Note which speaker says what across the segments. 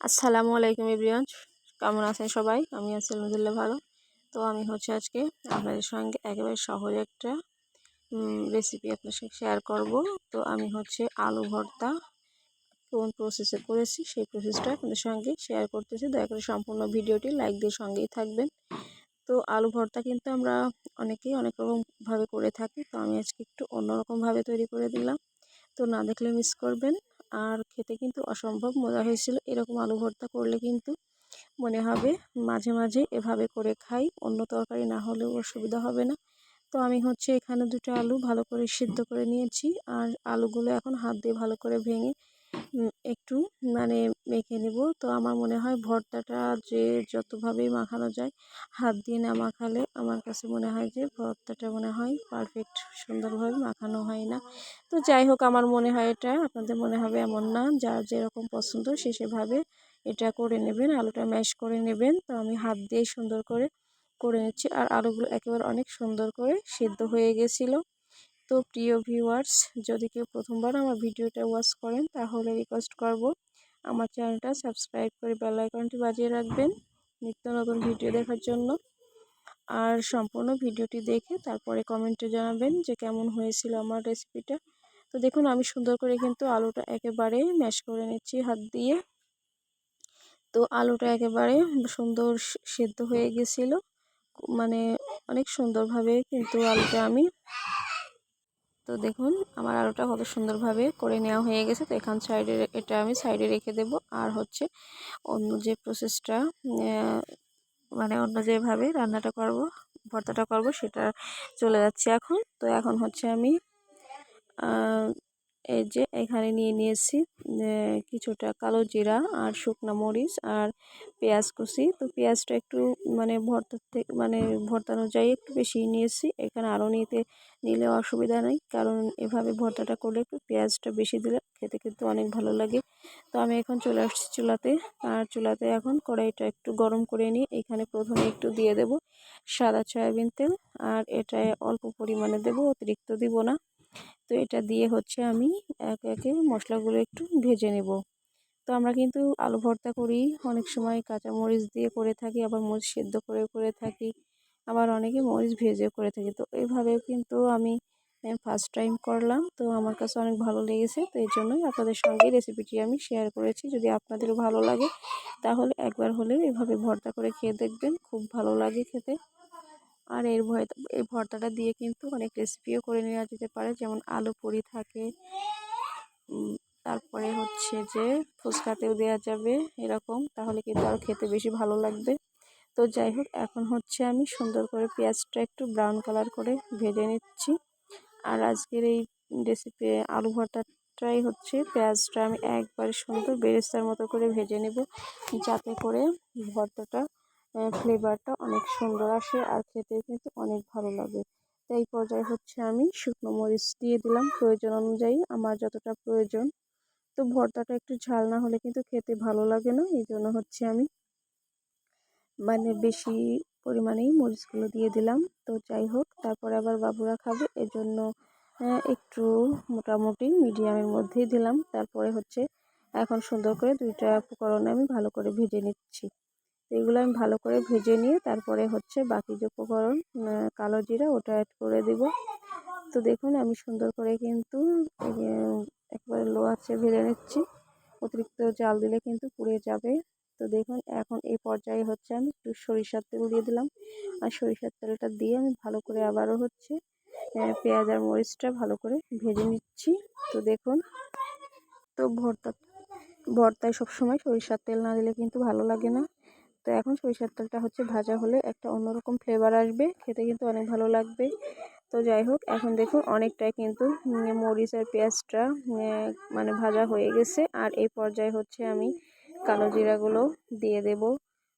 Speaker 1: আসসালামু আলাইকুম এভরিওয়ান, কেমন আছেন সবাই? আমি আছি আলহামদুলিল্লাহ ভালো। তো আমি আজকে আপনাদের সঙ্গে একেবারে সহজ একটা রেসিপি আপনার সঙ্গে শেয়ার করব। তো আমি আলু ভর্তা কোন প্রসেসে করেছি সেই প্রসেসটা আপনাদের সঙ্গে শেয়ার করতেছি। দয়া করে সম্পূর্ণ ভিডিওটি লাইক দিয়ে সঙ্গেই থাকবেন। তো আলু ভর্তা কিন্তু আমরা অনেকেই অনেক রকমভাবে করে থাকি। তো আমি আজকে একটু অন্যরকমভাবে তৈরি করে দিলাম। তো না দেখলে মিস করবেন। আর খেতে কিন্তু অসম্ভব মজা হয়েছিল। এরকম আলু ভর্তা করলে কিন্তু মনে হবে মাঝে মাঝে এভাবে করে খাই, অন্য তরকারি না হলেও অসুবিধা হবে না। তো আমি এখানে দুটো আলু ভালো করে সিদ্ধ করে নিয়েছি। আর আলুগুলো এখন হাত দিয়ে ভালো করে ভেঙে একটু মানে মেখে নেব। তো আমার মনে হয় ভর্তাটা যে যতভাবেই মাখানো যায়, হাত দিয়ে না মাখালে আমার কাছে মনে হয় যে ভর্তাটা মনে হয় পারফেক্ট সুন্দরভাবে মাখানো হয় না। তো যাই হোক, আমার মনে হয় এটা, আপনাদের মনে হবে এমন না। যার যেরকম পছন্দ সে সেভাবে এটা করে নেবেন, আলুটা ম্যাশ করে নেবেন। তো আমি হাত দিয়ে সুন্দর করে করে নিচ্ছি। আর আলুগুলো একেবারে অনেক সুন্দর করে সিদ্ধ হয়ে গেছিলো। তো প্রিয় ভিউয়ার্স, যদি কেউ প্রথমবার আমার ভিডিওটা ওয়াচ করেন তাহলে রিকোয়েস্ট করব আমার চ্যানেলটা সাবস্ক্রাইব করে বেল আইকনটি বাজিয়ে রাখবেন নিত্য নতুন ভিডিও দেখার জন্য। আর সম্পূর্ণ ভিডিওটি দেখে তারপরে কমেন্টে জানাবেন যে কেমন হয়েছিল আমার রেসিপিটা। তো দেখুন, আমি সুন্দর করে কিন্তু আলুটা একেবারে ম্যাশ করে নিচ্ছি হাত দিয়ে। তো আলুটা একেবারে সুন্দর সেদ্ধ হয়ে গেছিল, মানে অনেক সুন্দরভাবে কিন্তু আলুটা আমি, তো দেখুন আমার আলুটা কত সুন্দরভাবে করে নেওয়া হয়ে গেছে। তো এখান সাইডে এটা আমি সাইডে রেখে দেব। আর অন্য যে প্রসেসটা, মানে অন্য যেভাবে রান্নাটা করব, ভর্তাটা করব, সেটা চলে যাচ্ছে এখন। তো এখন আমি এই যে এখানে নিয়ে নিয়েছি কিছুটা কালো জিরা আর শুকনো মরিচ আর পেঁয়াজ কুচি। তো পেঁয়াজটা একটু মানে ভর্তার থেকে মানে ভর্তা অনুযায়ী একটু বেশি নিয়েছি। এখানে আরও নিলে অসুবিধা নেই, কারণ এভাবে ভর্তাটা করলে একটু পেঁয়াজটা বেশি দিলে খেতে কিন্তু অনেক ভালো লাগে। তো আমি এখন চলে আসছি চুলাতে। আর চুলাতে এখন কড়াইটা একটু গরম করে নিই। এখানে প্রথমে একটু দিয়ে দেব সাদা সয়াবিন তেল। আর এটায় অল্প পরিমাণে দেব, অতিরিক্ত দিব না। তো এটা দিয়ে আমি একে একে মশলাগুলো একটু ভেজে নেব। তো আমরা কিন্তু আলু ভর্তা করি, অনেক সময় কাঁচা মরিচ দিয়ে করে থাকি, আবার মরিচ সেদ্ধ করে করে থাকি, আবার অনেকে মরিচ ভেজে করে থাকি। তো এইভাবেও কিন্তু আমি ফার্স্ট টাইম করলাম। তো আমার কাছে অনেক ভালো লেগেছে। তো এই জন্যই আপনাদের সঙ্গে রেসিপিটি আমি শেয়ার করেছি। যদি আপনাদেরও ভালো লাগে তাহলে একবার হলেও এভাবে ভর্তা করে খেয়ে দেখবেন, খুব ভালো লাগে খেতে। আর এই ভর্তাটা দিয়ে কিন্তু অনেক রেসিপিও করে নেওয়া যেতে পারে, যেমন আলু পুরি থাকে, তারপরে যে ফুচকাতেও দেওয়া যাবে এরকম, তাহলে কিন্তু আরও খেতে বেশি ভালো লাগবে। তো যাই হোক, এখন আমি সুন্দর করে পেঁয়াজটা একটু ব্রাউন কালার করে ভেজে নিচ্ছি। আর আজকের এই রেসিপি আলু ভর্তাটাই পেঁয়াজটা আমি একবারে সুন্দর বেরেস্তার মতো করে ভেজে নেব, যাতে করে ভর্তাটা ফ্লেভারটা অনেক সুন্দর আসে আর খেতে কিন্তু অনেক ভালো লাগে। তো এই পর্যায়ে আমি শুকনো মরিচ দিয়ে দিলাম প্রয়োজন অনুযায়ী, আমার যতটা প্রয়োজন। তো ভর্তাটা একটু ঝাল না হলে কিন্তু খেতে ভালো লাগে না, এই জন্য আমি মানে বেশি পরিমাণেই মরিচগুলো দিয়ে দিলাম। তো যাই হোক, তারপরে আবার বাবুরা খাবে এজন্য একটু মোটামুটি মিডিয়ামের মধ্যেই দিলাম। তারপরে এখন সুন্দর করে দুইটা উপকরণ আমি ভালো করে ভেজে নিচ্ছি। এগুলো আমি ভালো করে ভেজে নিয়ে তারপরে বাকি যে উপকরণ কালো জিরা ওটা অ্যাড করে দিব। তো দেখুন, আমি সুন্দর করে কিন্তু একবারে লো আঁচে ভেজে নিচ্ছি, অতিরিক্ত জাল দিলে কিন্তু পুড়ে যাবে। তো দেখুন, এখন এই পর্যায়ে আমি একটু সরিষার তেল দিয়ে দিলাম। আর সরিষার তেলটা দিয়ে আমি ভালো করে আবারও পেঁয়াজ আর মরিচটা ভালো করে ভেজে নিচ্ছি। তো দেখুন, তো ভর্তায় সবসময় সরিষার তেল না দিলে কিন্তু ভালো লাগে না। তো এখন সরিষার তেলটা ভাজা হলে একটা অন্যরকম ফ্লেভার আসবে, খেতে কিন্তু অনেক ভালো লাগবে। তো যাই হোক, এখন দেখুন অনেকটাই কিন্তু মরিচ আর পেঁয়াজটা মানে ভাজা হয়ে গেছে। আর এই পর্যায়ে আমি কালো জিরাগুলো দিয়ে দেব।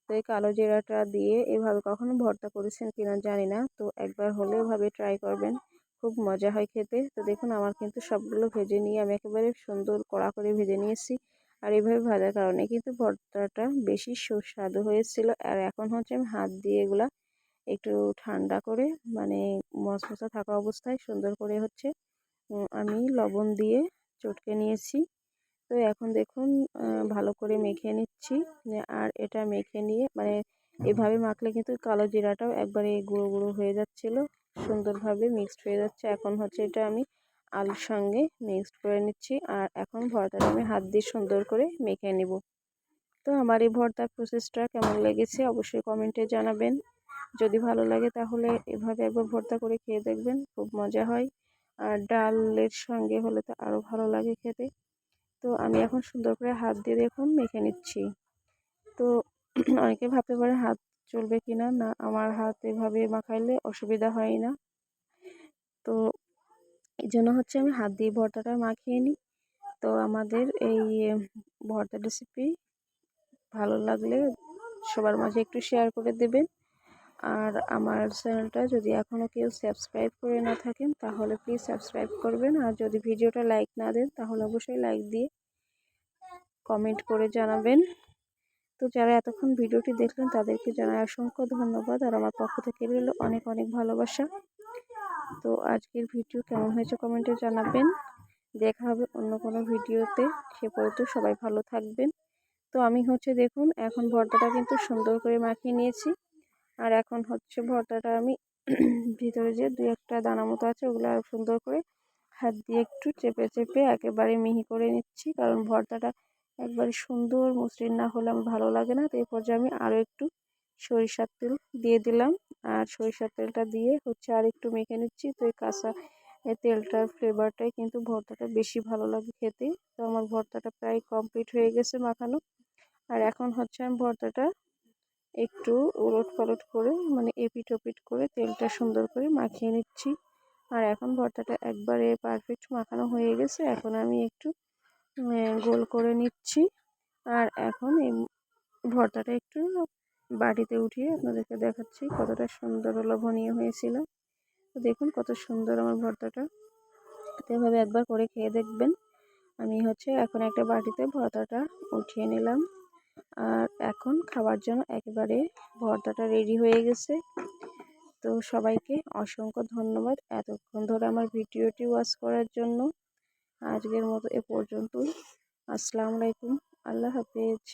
Speaker 1: তো এই কালো জিরাটা দিয়ে এভাবে কখনো ভর্তা করেছেন কিনা জানি না, তো একবার হলে এভাবে ট্রাই করবেন, খুব মজা হয় খেতে। তো দেখুন, আমার কিন্তু সবগুলো ভেজে নিয়ে আমি একেবারে সুন্দর কড়া করে ভেজে নিয়েছি। আর এইভাবে ভাজার কারণে কিন্তু ভর্তাটা বেশি সুস্বাদু হয়েছিল। আর এখন আমি হাত দিয়ে এগুলা একটু ঠান্ডা করে, মানে মচমচা থাকা অবস্থায় সুন্দর করে আমি লবণ দিয়ে চটকে নিয়েছি। তো এখন দেখুন ভালো করে মেখে নিচ্ছি। আর এটা মেখে নিয়ে মানে এভাবে মাখলে কিন্তু কালো জিরাটাও একবারে গুঁড়ো গুঁড়ো হয়ে যাচ্ছিল, সুন্দরভাবে মিক্সড হয়ে যাচ্ছে। এখন হচ্ছে এটা আমি আলুর সঙ্গে মিক্সড করে নিচ্ছি। আর এখন ভর্তাটা আমি হাত দিয়ে সুন্দর করে মেখে নিব। তো আমার এই ভর্তার প্রসেসটা কেমন লেগেছে অবশ্যই কমেন্টে জানাবেন। যদি ভালো লাগে তাহলে এভাবে একবার ভর্তা করে খেয়ে দেখবেন, খুব মজা হয়। আর ডালের সঙ্গে হলে তো আরও ভালো লাগে খেতে। তো আমি এখন সুন্দর করে হাত দিয়ে দেখুন মেখে নিচ্ছি। তো অনেকে ভাবতে পারে হাত চলবে কিনা, না আমার হাত এভাবে মাখাইলে অসুবিধা হয় না। তো এই জন্য হচ্ছে আমি হাত দিয়ে ভর্তাটা মাখিয়ে নিই। তো আমাদের এই ভর্তা রেসিপি ভালো লাগলে সবার মাঝে একটু শেয়ার করে দেবেন। আর আমার চ্যানেলটা যদি এখনও কেউ সাবস্ক্রাইব করে না থাকেন তাহলে প্লিজ সাবস্ক্রাইব করবেন। আর যদি ভিডিওটা লাইক না দেন তাহলে অবশ্যই লাইক দিয়ে কমেন্ট করে জানাবেন। তো যারা এতক্ষণ ভিডিওটি দেখলেন তাদেরকে জানাই অসংখ্য ধন্যবাদ। আর আমার পক্ষ থেকে রইল অনেক অনেক ভালোবাসা। তো আজকের ভিডিও কেমন হয়েছে কমেন্টে জানাবেন। দেখা হবে অন্য কোনো ভিডিওতে। সে পর্যন্ত সবাই ভালো থাকবেন। তো আমি হচ্ছে দেখুন এখন ভর্তাটা কিন্তু সুন্দর করে মাখিয়ে নিয়েছি। আর এখন হচ্ছে ভর্তাটা আমি ভিতরে যে দু একটা দানা মতো আছে ওগুলো সুন্দর করে হাত দিয়ে একটু চেপে চেপে একেবারে মিহি করে নিচ্ছি, কারণ ভর্তাটা একবারে সুন্দর মসৃণ না হলে আমার ভালো লাগে না। তো এই পর্যায়ে আমি আরও একটু সরিষার তেল দিয়ে দিলাম। আর সরিষার তেলটা দিয়ে হচ্ছে আর একটু মেখে নিচ্ছি। তো এই কাঁচা তেলটার ফ্লেভারটাই কিন্তু ভর্তাটা বেশি ভালো লাগে খেতে। তো আমার ভর্তাটা প্রায় কমপ্লিট হয়ে গেছে মাখানো। আর এখন হচ্ছে আমি ভর্তাটা একটু উলট পালট করে মানে এপিট ওপিট করে তেলটা সুন্দর করে মাখিয়ে নিচ্ছি। আর এখন ভর্তাটা একবারে পারফেক্ট মাখানো হয়ে গেছে। এখন আমি একটু গোল করে নিচ্ছি। আর এখন এই ভর্তাটা একটু বাটিতে উঠিয়ে আপনাদেরকে দেখাচ্ছি কতটা সুন্দর লোভনীয় হয়েছিল। তো দেখুন কত সুন্দর আমার ভর্তাটা। তো এভাবে একবার করে খেয়ে দেখবেন। আমি হচ্ছে এখন একটা বাটিতে ভর্তাটা উঠিয়ে নিলাম। আর এখন খাবার জন্য একেবারে ভর্তাটা রেডি হয়ে গেছে। তো সবাইকে অসংখ্য ধন্যবাদ এতক্ষণ ধরে আমার ভিডিওটি ওয়াচ করার জন্য। আজকের মতো এ পর্যন্তই। আসসালামু আলাইকুম, আল্লাহ হাফেজ।